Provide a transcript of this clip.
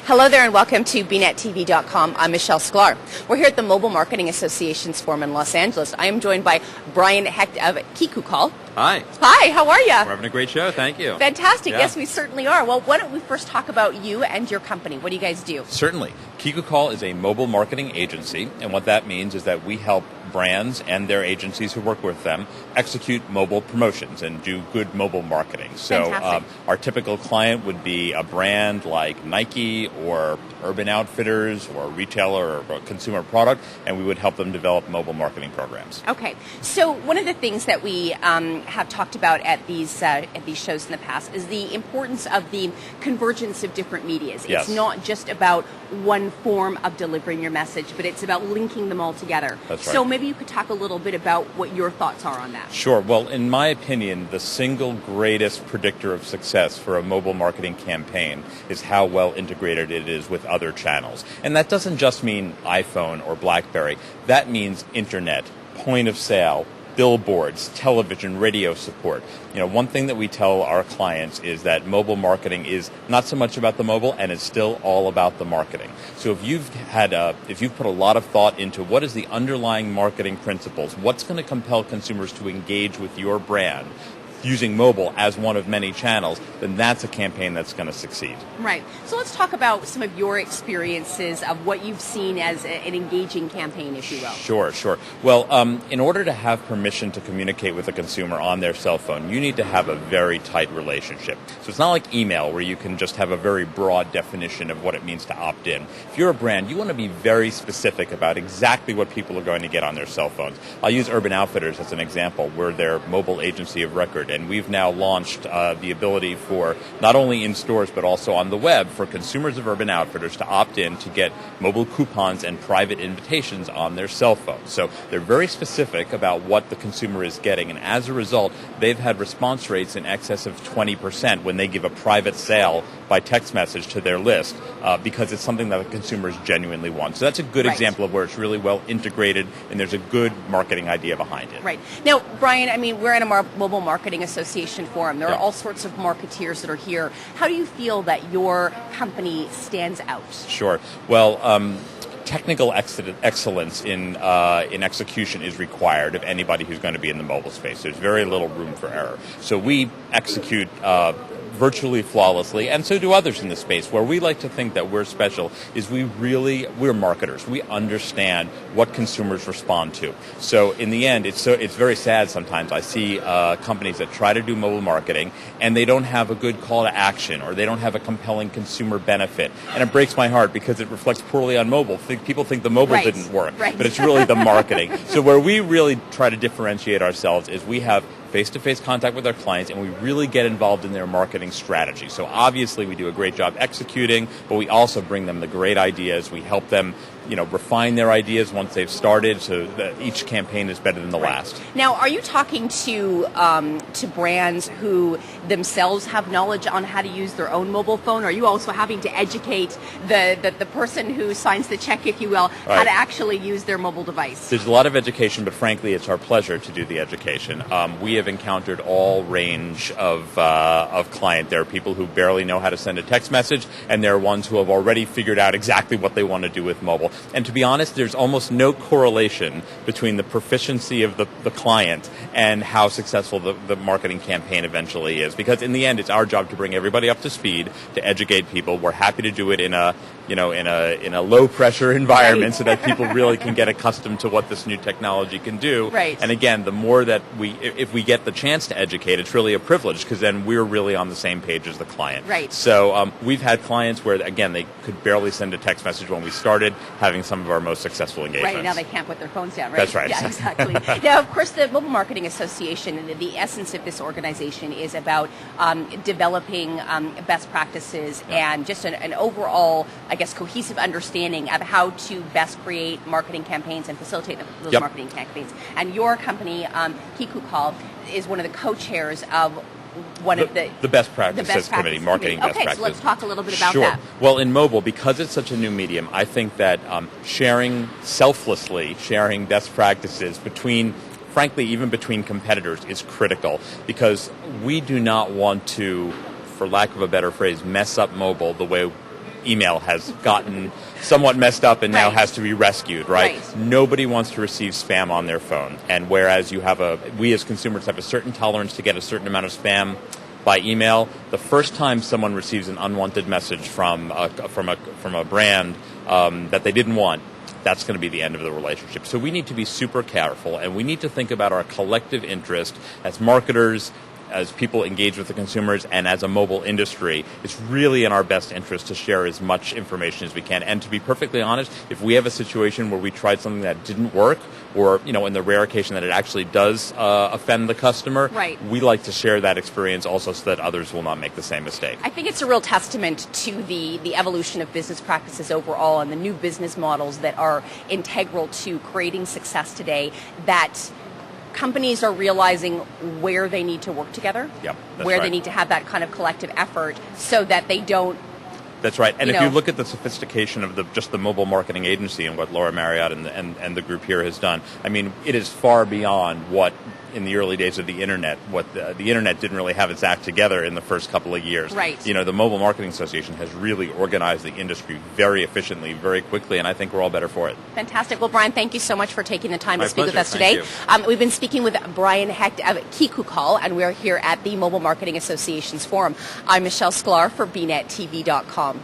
Hello there and welcome to bnettv.com. I'm Michelle Sklar. We're here at the Mobile Marketing Association's forum in Los Angeles. I am joined by Brian Hecht of Kikucall. Hi. Hi, how are you? We're having a great show, thank you. Fantastic, Yeah. Yes we certainly are. Well, why don't we first talk about you and your company. What do you guys do? Certainly. Kikucall is a mobile marketing agency, and what that means is that we help brands and their agencies who work with them execute mobile promotions and do good mobile marketing. So our typical client would be a brand like Nike or Urban Outfitters or a retailer or a consumer product, and we would help them develop mobile marketing programs. Okay, so one of the things that we have talked about at these shows in the past is the importance of the convergence of different medias. Yes. It's not just about one form of delivering your message, but it's about linking them all together. That's right. So maybe you could talk a little bit about what your thoughts are on that. Sure. Well, in my opinion, the single greatest predictor of success for a mobile marketing campaign is how well integrated it is with other channels. And that doesn't just mean iPhone or BlackBerry. That means internet, point of sale, billboards, television, radio support. You know, one thing that we tell our clients is that mobile marketing is not so much about the mobile, and it's still all about the marketing. So if you've put a lot of thought into what is the underlying marketing principles, what's going to compel consumers to engage with your brand using mobile as one of many channels, then that's a campaign that's going to succeed. Right. So let's talk about some of your experiences of what you've seen as an engaging campaign, if you will. Sure. Well, in order to have permission to communicate with a consumer on their cell phone, you need to have a very tight relationship. So it's not like email where you can just have a very broad definition of what it means to opt in. If you're a brand, you want to be very specific about exactly what people are going to get on their cell phones. I'll use Urban Outfitters as an example. We're their mobile agency of record, and we've now launched the ability for not only in stores but also on the web for consumers of Urban Outfitters to opt in to get mobile coupons and private invitations on their cell phone. So they're very specific about what the consumer is getting, and as a result, they've had response rates in excess of 20% when they give a private sale by text message to their list because it's something that the consumers genuinely want. So that's a good example of where it's really well integrated and there's a good marketing idea behind it. Right. Now, Brian, I mean, we're in a mobile marketing association forum. There are all sorts of marketeers that are here. How do you feel that your company stands out? Sure. Well, technical excellence in execution is required of anybody who's going to be in the mobile space. There's very little room for error. So we execute virtually flawlessly, and so do others in the space. Where we like to think that we're special is we're marketers. We understand what consumers respond to. So in the end, it's very sad sometimes. I see companies that try to do mobile marketing and they don't have a good call to action, or they don't have a compelling consumer benefit. And it breaks my heart because it reflects poorly on mobile. People think the mobile didn't work, but it's really the marketing. So where we really try to differentiate ourselves is we have face-to-face contact with our clients, and we really get involved in their marketing strategy. So obviously we do a great job executing, but we also bring them the great ideas. We help them, refine their ideas once they've started, so that each campaign is better than the last. Now, are you talking to brands who themselves have knowledge on how to use their own mobile phone? Or are you also having to educate the person who signs the check, if you will, how to actually use their mobile device? There's a lot of education, but frankly, it's our pleasure to do the education. We have encountered all range of client. There are people who barely know how to send a text message, and there are ones who have already figured out exactly what they want to do with mobile. And to be honest, there's almost no correlation between the proficiency of the client and how successful the marketing campaign eventually is. Because in the end, it's our job to bring everybody up to speed, to educate people. We're happy to do it in a low pressure environment so that people really can get accustomed to what this new technology can do. Right. And again, the more that if we get the chance to educate, it's really a privilege, because then we're really on the same page as the client. Right. So we've had clients where, again, they could barely send a text message when we started, having some of our most successful engagements. Right, now they can't put their phones down, right? That's right. Yeah, exactly. Now, of course, the Mobile Marketing Association, and the essence of this organization is about developing best practices and just an overall, I guess, cohesive understanding of how to best create marketing campaigns and facilitate those marketing campaigns. And your company, Kikucall, is one of the co-chairs of one of the best practices committee, marketing best practices. Okay, so let's talk a little bit about sure. that. Well, in mobile, because it's such a new medium, I think that selflessly sharing best practices frankly, even between competitors is critical, because we do not want to, for lack of a better phrase, mess up mobile the way email has gotten somewhat messed up and now has to be rescued, right? Nobody wants to receive spam on their phone. And whereas we as consumers have a certain tolerance to get a certain amount of spam by email, the first time someone receives an unwanted message from a brand that they didn't want, that's going to be the end of the relationship. So we need to be super careful, and we need to think about our collective interest as marketers, as people engage with the consumers, and as a mobile industry. It's really in our best interest to share as much information as we can. And to be perfectly honest, if we have a situation where we tried something that didn't work, or in the rare occasion that it actually does offend the customer, we like to share that experience also so that others will not make the same mistake. I think it's a real testament to the evolution of business practices overall and the new business models that are integral to creating success today, that companies are realizing where they need to work together, where they need to have that kind of collective effort so that they don't. That's right. And if you look at the sophistication of just the mobile marketing agency and what Laura Marriott and the group here has done, I mean, it is far beyond what in the early days of the Internet, what the Internet didn't really have its act together in the first couple of years. Right. The Mobile Marketing Association has really organized the industry very efficiently, very quickly, and I think we're all better for it. Fantastic. Well, Brian, thank you so much for taking the time My to speak pleasure. with us today. Thank We've been speaking with Brian Hecht of Kikucall, and we're here at the Mobile Marketing Association's Forum. I'm Michelle Sklar for BNetTV.com.